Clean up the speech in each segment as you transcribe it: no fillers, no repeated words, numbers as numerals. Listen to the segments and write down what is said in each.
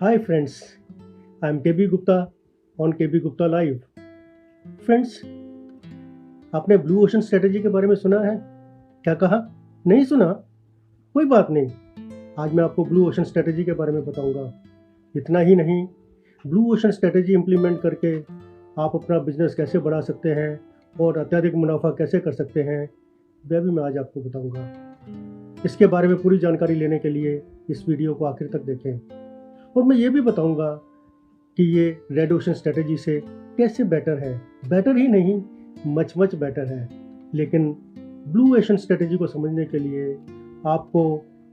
Hi friends, I am KB Gupta on KB Gupta Live. Friends, आपने blue ocean strategy के बारे में सुना है? क्या कहा? नहीं सुना? कोई बात नहीं, आज मैं आपको ब्लू ओशन स्ट्रेटेजी के बारे में बताऊंगा। इतना ही नहीं, ब्लू ओशन स्ट्रेटेजी इम्प्लीमेंट करके आप अपना बिजनेस कैसे बढ़ा सकते हैं और अत्यधिक मुनाफा कैसे कर सकते हैं, वह भी मैं आज आपको बताऊंगा। इसके बारे में पूरी जानकारी लेने के लिए इस वीडियो को आखिर तक देखें और मैं ये भी बताऊंगा कि ये रेड ओशन स्ट्रेटेजी से कैसे बेटर है। बेटर ही नहीं, मच बेटर है। लेकिन ब्लू ओशन स्ट्रेटेजी को समझने के लिए आपको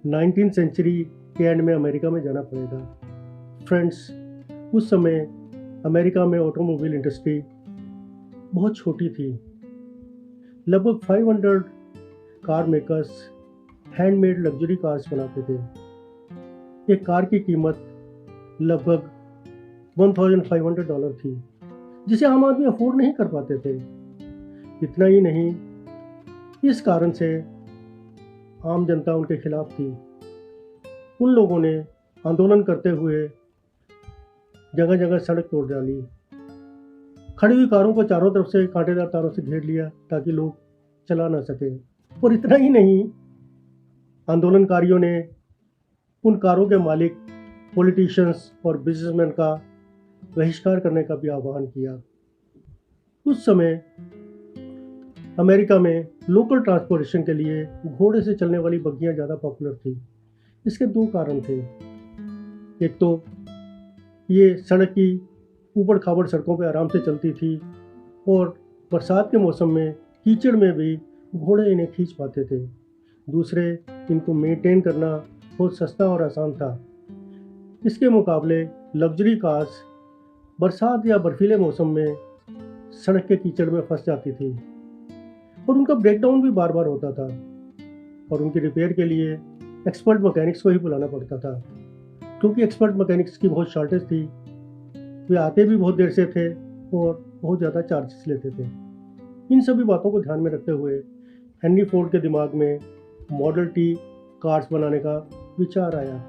19th सेंचुरी के एंड में अमेरिका में जाना पड़ेगा। फ्रेंड्स, उस समय अमेरिका में ऑटोमोबाइल इंडस्ट्री बहुत छोटी थी। लगभग 500 car makers handmade luxury cars बनाते थे। एक कार की कीमत लगभग $1,500 थी, जिसे आम आदमी अफोर्ड नहीं कर पाते थे। इतना ही नहीं, इस कारण से आम जनता उनके खिलाफ थी। उन लोगों ने आंदोलन करते हुए जगह जगह सड़क तोड़ डाली, खड़ी हुई कारों को चारों तरफ से कांटेदार तारों से घेर लिया ताकि लोग चला ना सके। और इतना ही नहीं, आंदोलनकारियों ने उन कारों के मालिक, पॉलिटिशियंस और बिजनेसमैन का बहिष्कार करने का भी आह्वान किया। उस समय अमेरिका में लोकल ट्रांसपोर्टेशन के लिए घोड़े से चलने वाली बग्गियां ज़्यादा पॉपुलर थी। इसके दो कारण थे। एक तो ये सड़क की ऊबड़ खाबड़ सड़कों पर आराम से चलती थी और बरसात के मौसम में कीचड़ में भी घोड़े इन्हें खींच पाते थे। दूसरे, इनको मेंटेन करना बहुत सस्ता और आसान था। इसके मुकाबले लग्जरी कार्स बरसात या बर्फीले मौसम में सड़क के कीचड़ में फंस जाती थी और उनका ब्रेकडाउन भी बार बार होता था और उनकी रिपेयर के लिए एक्सपर्ट मैकेनिक्स को ही बुलाना पड़ता था। क्योंकि एक्सपर्ट मैकेनिक्स की बहुत शॉर्टेज थी, वे आते भी बहुत देर से थे और बहुत ज़्यादा चार्जेस लेते थे। इन सभी बातों को ध्यान में रखते हुए हेनरी फोर्ड के दिमाग में मॉडल टी कार्स बनाने का विचार आया।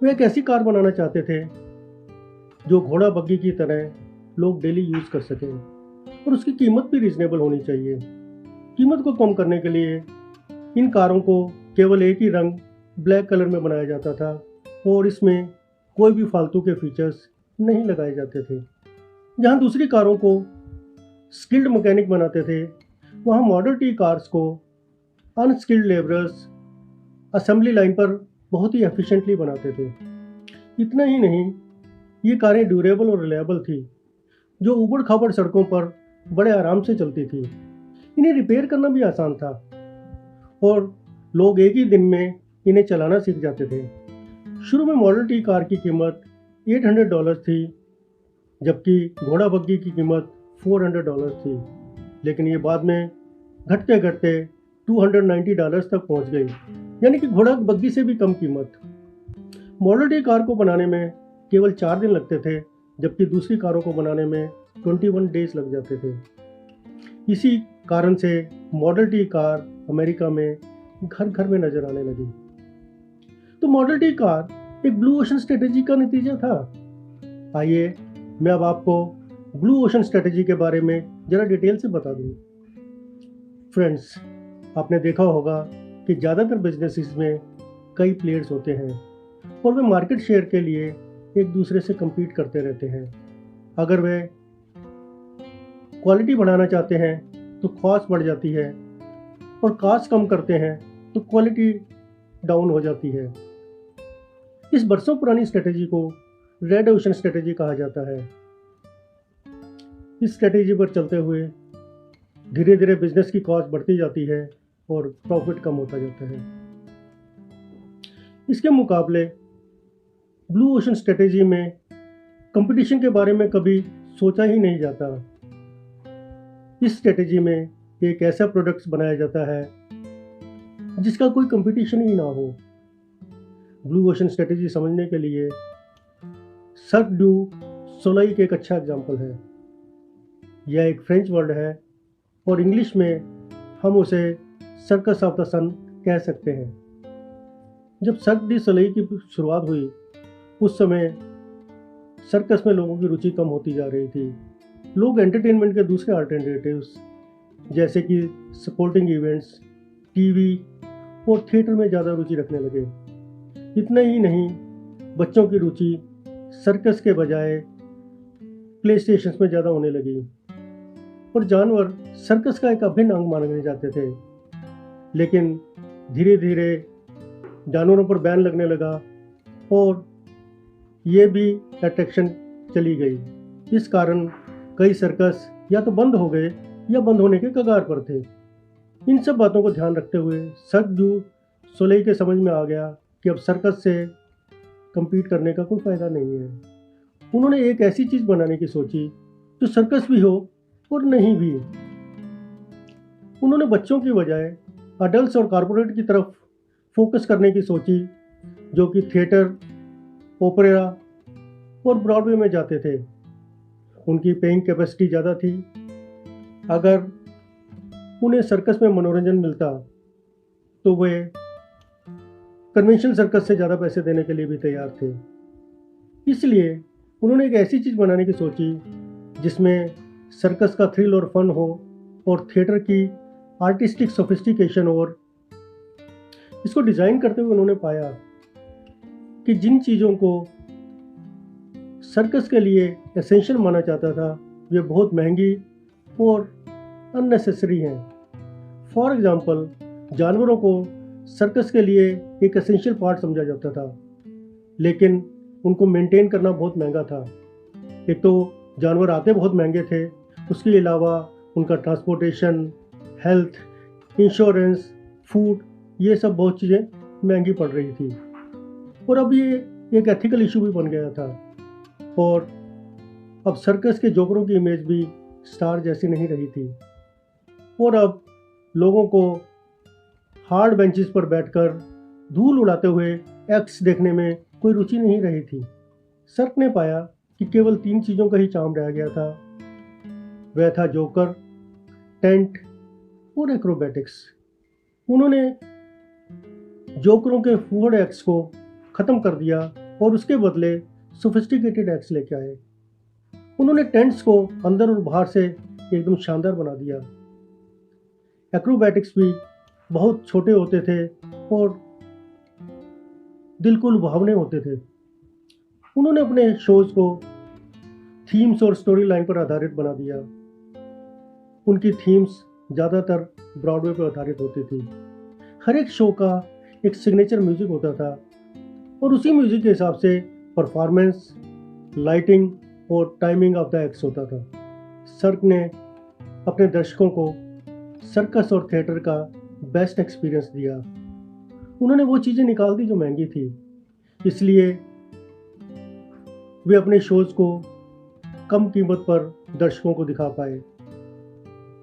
वे एक ऐसी कार बनाना चाहते थे जो घोड़ा बग्गी की तरह लोग डेली यूज़ कर सकें और उसकी कीमत भी रीजनेबल होनी चाहिए। कीमत को कम करने के लिए इन कारों को केवल एक ही रंग ब्लैक कलर में बनाया जाता था और इसमें कोई भी फालतू के फीचर्स नहीं लगाए जाते थे। जहां दूसरी कारों को स्किल्ड मैकेनिक बनाते थे, वहां मॉडल टी कार्स को अनस्किल्ड लेबरर्स असेंबली लाइन पर बहुत ही एफिशिएंटली बनाते थे। इतना ही नहीं, ये कारें ड्यूरेबल और रिलायबल थी, जो ऊबड़ खाबड़ सड़कों पर बड़े आराम से चलती थी। इन्हें रिपेयर करना भी आसान था और लोग एक ही दिन में इन्हें चलाना सीख जाते थे। शुरू में मॉडल टी कार की कीमत $800 थी, जबकि घोड़ा बग्गी की कीमत $400 थी। लेकिन ये बाद में घटते घटते $290 तक पहुंच गई, यानी कि घोड़ा बग्गी से भी कम कीमत। मॉडल टी कार को बनाने में केवल 4 दिन लगते थे, जबकि दूसरी कारों को बनाने में 21 डेज लग जाते थे। इसी कारण से मॉडल टी कार अमेरिका में घर घर में नजर आने लगी। तो मॉडल टी कार एक ब्लू ओशन स्ट्रेटेजी का नतीजा था। आइए मैं अब आपको ब्लू ओशन स्ट्रेटेजी के बारे में जरा डिटेल से बता दूं। फ्रेंड्स, आपने देखा होगा कि ज़्यादातर बिजनेसेस में कई प्लेयर्स होते हैं और वे मार्केट शेयर के लिए एक दूसरे से compete करते रहते हैं। अगर वे क्वालिटी बढ़ाना चाहते हैं तो कॉस्ट बढ़ जाती है और कॉस्ट कम करते हैं तो क्वालिटी डाउन हो जाती है। इस बरसों पुरानी स्ट्रेटेजी को रेड ओशन स्ट्रेटेजी कहा जाता है। इस स्ट्रेटेजी पर चलते हुए धीरे धीरे बिजनेस की कॉस्ट बढ़ती जाती है और प्रॉफिट कम होता जाता है। इसके मुकाबले ब्लू ओशन स्ट्रेटेजी में कंपटीशन के बारे में कभी सोचा ही नहीं जाता। इस स्ट्रेटेजी में एक ऐसा प्रोडक्ट बनाया जाता है जिसका कोई कंपटीशन ही ना हो। ब्लू ओशन स्ट्रेटेजी समझने के लिए सर्क डू सोलेइल एक अच्छा एग्जाम्पल है। यह एक फ्रेंच वर्ड है और इंग्लिश में हम उसे सर्कस ऑफ द सन कह सकते हैं। जब सर्क डी सोलेइल की शुरुआत हुई, उस समय सर्कस में लोगों की रुचि कम होती जा रही थी। लोग एंटरटेनमेंट के दूसरे अल्टरनेटिव्स जैसे कि स्पोर्टिंग इवेंट्स, टीवी और थिएटर में ज़्यादा रुचि रखने लगे। इतना ही नहीं, बच्चों की रुचि सर्कस के बजाय प्ले स्टेशंस में ज़्यादा होने लगी और जानवर सर्कस का एक अभिन्न अंग माने जाते थे। लेकिन धीरे धीरे जानवरों पर बैन लगने लगा और ये भी अट्रैक्शन चली गई। इस कारण कई सर्कस या तो बंद हो गए या बंद होने के कगार पर थे। इन सब बातों को ध्यान रखते हुए सर्क दू सोलेil के समझ में आ गया कि अब सर्कस से compete करने का कोई फ़ायदा नहीं है। उन्होंने एक ऐसी चीज़ बनाने की सोची जो सर्कस भी हो और नहीं भी। उन्होंने बच्चों की बजाय अडल्ट्स और कॉरपोरेट की तरफ फोकस करने की सोची, जो कि थिएटर, ओपेरा और ब्रॉडवे में जाते थे। उनकी पेइंग कैपेसिटी ज़्यादा थी। अगर उन्हें सर्कस में मनोरंजन मिलता तो वे कन्वेंशनल सर्कस से ज़्यादा पैसे देने के लिए भी तैयार थे। इसलिए उन्होंने एक ऐसी चीज़ बनाने की सोची जिसमें सर्कस का थ्रिल और फन हो और थिएटर की आर्टिस्टिक सोफिस्टिकेशन। और इसको डिज़ाइन करते हुए उन्होंने पाया कि जिन चीज़ों को सर्कस के लिए एसेंशियल माना जाता था वे बहुत महंगी और अननेसेसरी हैं। फॉर एग्जाम्पल, जानवरों को सर्कस के लिए एक एसेंशियल पार्ट समझा जाता था, लेकिन उनको मेंटेन करना बहुत महंगा था। एक तो जानवर आते बहुत महंगे थे, उसके अलावा उनका ट्रांसपोर्टेशन, हेल्थ, इंश्योरेंस, फूड, ये सब बहुत चीज़ें महंगी पड़ रही थी। और अब ये एक एथिकल इशू भी बन गया था। और अब सर्कस के जोकरों की इमेज भी स्टार जैसी नहीं रही थी। और अब लोगों को हार्ड बेंचेस पर बैठकर धूल उड़ाते हुए एक्ट्स देखने में कोई रुचि नहीं रही थी। सर्क ने पाया कि केवल 3 चीज़ों का ही चार्म रह गया था। वह था जोकर, टेंट और एक्रोबैटिक्स। उन्होंने जोकरों के फूहड़ एक्ट्स को ख़त्म कर दिया और उसके बदले सोफिस्टिकेटेड एक्ट्स लेके आए। उन्होंने टेंट्स को अंदर और बाहर से एकदम शानदार बना दिया। एक्रोबैटिक्स भी बहुत छोटे होते थे और दिल को लुभावने होते थे। उन्होंने अपने शोज़ को थीम्स और स्टोरी लाइन पर आधारित बना दिया। उनकी थीम्स ज़्यादातर ब्रॉडवे पर आधारित होती थी। हर एक शो का एक सिग्नेचर म्यूज़िक होता था और उसी म्यूज़िक के हिसाब से परफॉर्मेंस, लाइटिंग और टाइमिंग ऑफ द एक्ट्स होता था। सर्क ने अपने दर्शकों को सर्कस और थिएटर का बेस्ट एक्सपीरियंस दिया। उन्होंने वो चीज़ें निकाल दी जो महंगी थी, इसलिए वे अपने शोज़ को कम कीमत पर दर्शकों को दिखा पाए।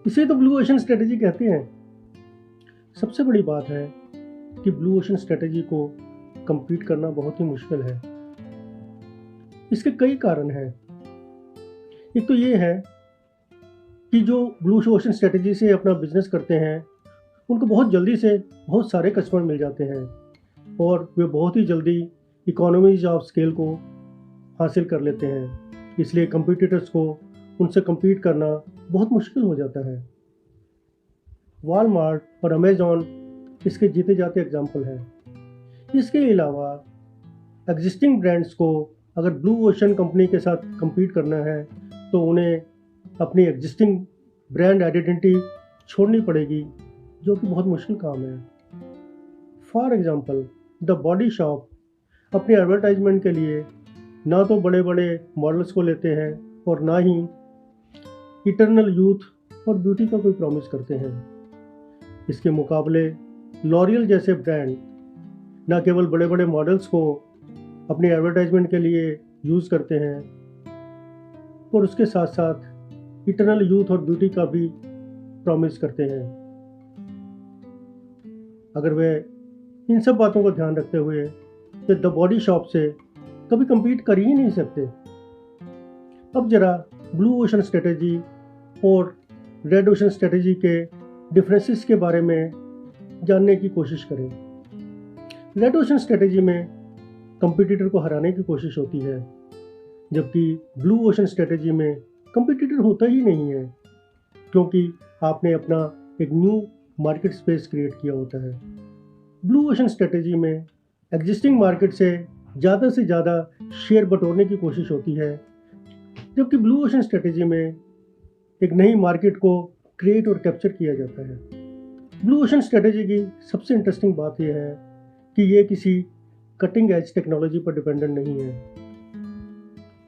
इसे तो ब्लू ओशन स्ट्रेटजी कहते हैं। सबसे बड़ी बात है कि ब्लू ओशन स्ट्रेटजी को कंप्लीट करना बहुत ही मुश्किल है। इसके कई कारण हैं। एक तो ये है कि जो ब्लू ओशन स्ट्रेटजी से अपना बिजनेस करते हैं उनको बहुत जल्दी से बहुत सारे कस्टमर मिल जाते हैं और वे बहुत ही जल्दी इकोनॉमीज ऑफ स्केल को हासिल कर लेते हैं। इसलिए कंपटीटर्स को उनसे compete करना बहुत मुश्किल हो जाता है। वॉलमार्ट और अमेज़ॉन इसके जीते जाते एग्जाम्पल हैं। इसके अलावा एग्जिस्टिंग ब्रांड्स को अगर ब्लू ओशन कंपनी के साथ compete करना है तो उन्हें अपनी एग्जिस्टिंग ब्रांड आइडेंटिटी छोड़नी पड़ेगी, जो कि बहुत मुश्किल काम है। For example, the body shop अपनी एडवर्टाइजमेंट के लिए ना तो बड़े बड़े मॉडल्स को लेते हैं और ना ही इटर्नल यूथ और ब्यूटी का कोई प्रॉमिस करते हैं। इसके मुकाबले लॉरियल जैसे ब्रांड ना केवल बड़े बड़े मॉडल्स को अपनी एडवर्टाइजमेंट के लिए यूज़ करते हैं और उसके साथ साथ इटर्नल यूथ और ब्यूटी का भी प्रॉमिस करते हैं। अगर वे इन सब बातों को ध्यान रखते हुए वे द बॉडी शॉप से कभी compete कर ही नहीं सकते। अब जरा ब्लू ओशन स्ट्रेटजी और रेड ओशन स्ट्रेटजी के डिफरेंसेस के बारे में जानने की कोशिश करें। रेड ओशन स्ट्रेटजी में कंपटीटर को हराने की कोशिश होती है, जबकि ब्लू ओशन स्ट्रेटेजी में कंपटीटर होता ही नहीं है, क्योंकि आपने अपना एक न्यू मार्केट स्पेस क्रिएट किया होता है। ब्लू ओशन स्ट्रेटेजी में एग्जिस्टिंग मार्केट से ज़्यादा शेयर बटोरने की कोशिश होती है, जबकि ब्लू ओशन स्ट्रेटेजी में एक नई मार्केट को क्रिएट और कैप्चर किया जाता है। ब्लू ओशन स्ट्रेटेजी की सबसे इंटरेस्टिंग बात यह है कि ये किसी कटिंग एज टेक्नोलॉजी पर डिपेंडेंट नहीं है।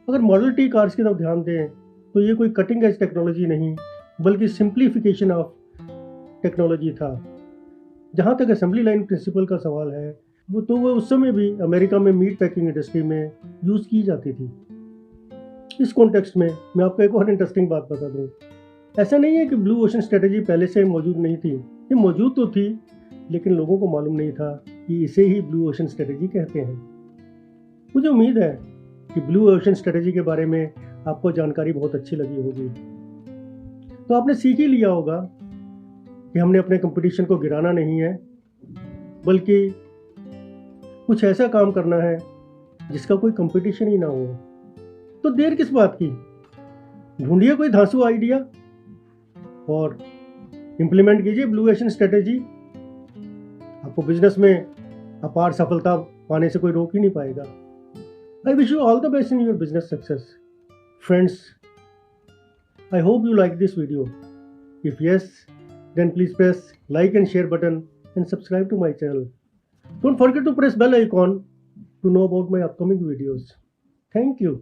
अगर मॉडल टी कार्स की तरफ ध्यान दें तो ये कोई कटिंग एज टेक्नोलॉजी नहीं बल्कि सिंप्लीफिकेशन ऑफ टेक्नोलॉजी था। जहाँ तक असेंबली लाइन प्रिंसिपल का सवाल है, वो उस समय भी अमेरिका में मीट पैकिंग इंडस्ट्री में यूज़ की जाती थी। इस कॉन्टेक्स्ट में मैं आपको एक और इंटरेस्टिंग बात बता दूँ। ऐसा नहीं है कि ब्लू ओशन स्ट्रेटेजी पहले से मौजूद नहीं थी, ये मौजूद तो थी, लेकिन लोगों को मालूम नहीं था कि इसे ही ब्लू ओशन स्ट्रेटेजी कहते हैं। मुझे उम्मीद है कि ब्लू ओशन स्ट्रेटेजी के बारे में आपको जानकारी बहुत अच्छी लगी होगी। तो आपने सीख ही लिया होगा कि हमने अपने कंपटीशन को गिराना नहीं है, बल्कि कुछ ऐसा काम करना है जिसका कोई कंपटीशन ही ना हो। तो देर किस बात की, ढूंढिए कोई धांसू आइडिया और इम्प्लीमेंट कीजिए ब्लू ओशन स्ट्रेटेजी। आपको बिजनेस में अपार सफलता पाने से कोई रोक ही नहीं पाएगा। I wish you all the best in your business success. Friends, I hope you like this video. If yes, then please press like and share button and subscribe to my channel. Don't forget to press bell icon to know about my upcoming videos. Thank you.